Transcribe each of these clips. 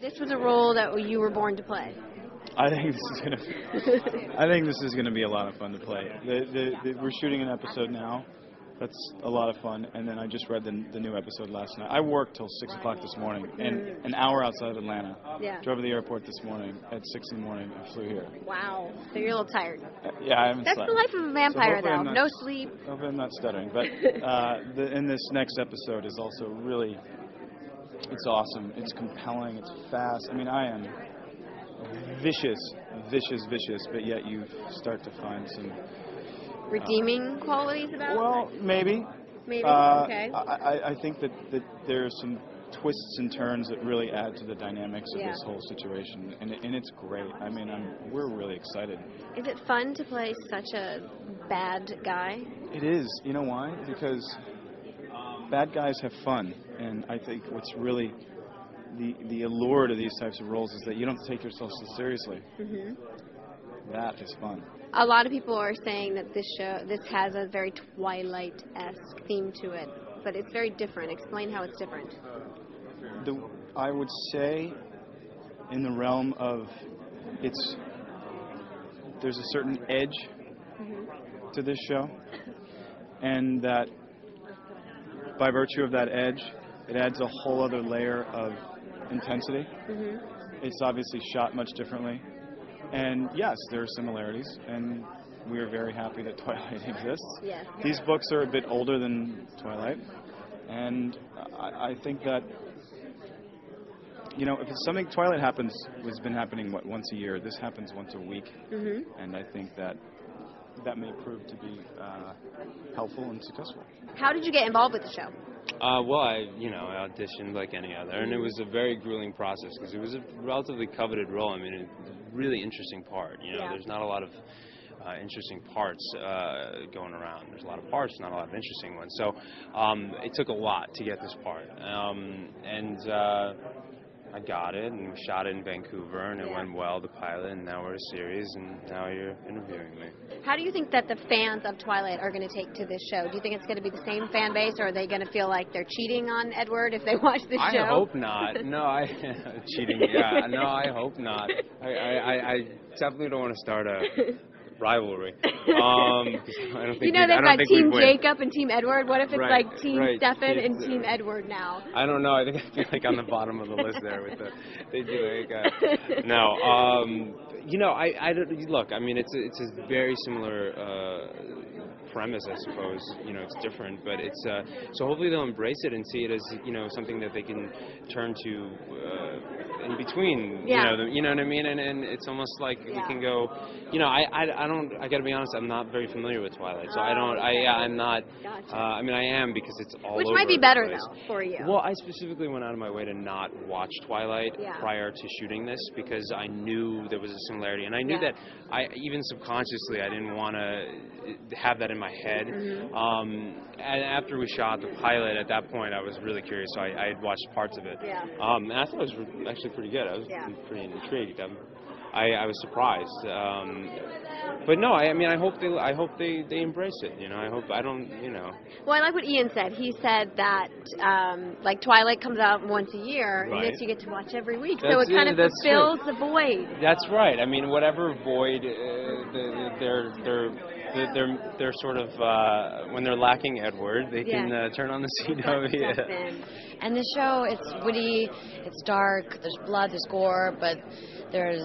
This was a role that you were born to play. I think this is gonna be a lot of fun to play. We're shooting an episode now. That's a lot of fun. And then I just read the new episode last night. I worked till 6 o'clock this morning, and an hour outside of Atlanta. Yeah. Drove to the airport this morning at 6 in the morning and flew here. Wow. So you're a little tired. Yeah, I haven't That's slept. the life of a vampire, So though. No sleep. Hopefully I'm not stuttering. But in this next episode is also really, it's awesome. It's compelling. It's fast. I mean, I am vicious, but yet you start to find some redeeming qualities about it? Well, maybe. Maybe, okay. I think that there's some twists and turns that really add to the dynamics of this whole situation, and it's great. I mean, we're really excited. Is it fun to play such a bad guy? It is. You know why? Because bad guys have fun, and I think what's really the allure to these types of roles is that you don't take yourself so seriously. Mm-hmm. That is fun. A lot of people are saying that this has a very Twilight-esque theme to it, but it's very different. Explain how it's different. I would say in the realm of there's a certain edge to this show, and that by virtue of that edge, it adds a whole other layer of intensity. Mm-hmm. It's obviously shot much differently. And yes, there are similarities, and we are very happy that Twilight exists. Yes. These books are a bit older than Twilight, and I think that, if it's something, Twilight has been happening, once a year. This happens once a week, and I think that may prove to be helpful and successful. How did you get involved with the show? Well, I auditioned like any other, and it was a very grueling process because it was a relatively coveted role. I mean, it's a really interesting part. There's not a lot of interesting parts going around. There's a lot of parts, not a lot of interesting ones. So it took a lot to get this part, and I got it, and we shot it in Vancouver, and it went well, the pilot, and now we're a series, and now you're interviewing me. How do you think that the fans of Twilight are going to take to this show? Do you think it's going to be the same fan base, or are they going to feel like they're cheating on Edward if they watch this show? I hope not. No, cheating, yeah. No, I hope not. I definitely don't want to start a rivalry. I don't think they've got Team Jacob and Team Edward. What if it's like Team Stefan and Team Edward now? I don't know. I think I'd be like on the bottom of the list there with they do like no. Look. I mean, it's a very similar premise, I suppose. It's different, but it's so hopefully they'll embrace it and see it as something that they can turn to in between. Yeah. You know what I mean? And it's almost like we can go. I got to be honest. I'm not very familiar with Twilight, so I don't. I'm not. Gotcha. I mean, I am because it's all Which over might be the better place. though for you. Well, I specifically went out of my way to not watch Twilight prior to shooting this because I knew there was a similarity, and I knew that even subconsciously I didn't want to have that in my head. Mm-hmm. And after we shot the pilot, at that point I was really curious, so I had watched parts of it. Yeah. And I thought it was actually pretty good. I was pretty intrigued. I was surprised. But no, I mean, I hope they embrace it. Well, I like what Ian said. He said that like Twilight comes out once a year, and this you get to watch every week, so it kind of fulfills the void. That's right. I mean, whatever void they're sort of when they're lacking Edward, they can turn on the CW. And the show, it's witty, it's dark, there's blood, there's gore, but there's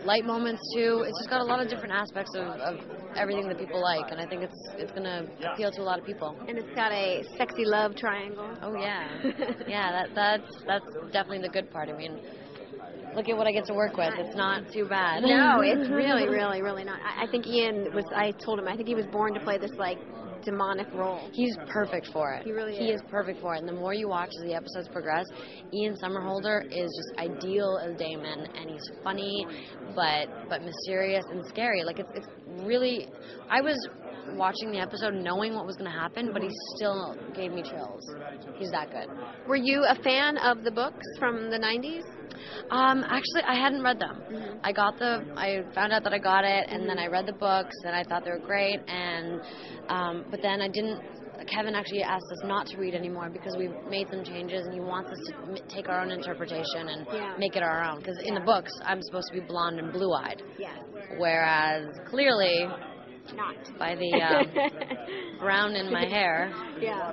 light moments too. It's just got a lot of different aspects of everything that people like, and I think it's going to appeal to a lot of people. And it's got a sexy love triangle. Oh yeah, yeah. That's definitely the good part. I mean, look at what I get to work with. It's not too bad. No, it's really, really, really not. I think I told him, I think he was born to play this, like, demonic role. He's perfect for it. He really is. He is perfect for it. And the more you watch as the episodes progress, Ian Somerhalder is just ideal as Damon, and he's funny, but mysterious and scary. Like, it's really... I was watching the episode knowing what was going to happen, but he still gave me chills. He's that good. Were you a fan of the books from the 90s? Actually, I hadn't read them. Mm-hmm. I found out that I got it, and then I read the books, and I thought they were great, and but then I didn't Kevin actually asked us not to read anymore because we've made some changes, and he wants us to take our own interpretation and make it our own. Because in the books, I'm supposed to be blonde and blue-eyed, whereas clearly, not by the brown in my hair. Yeah.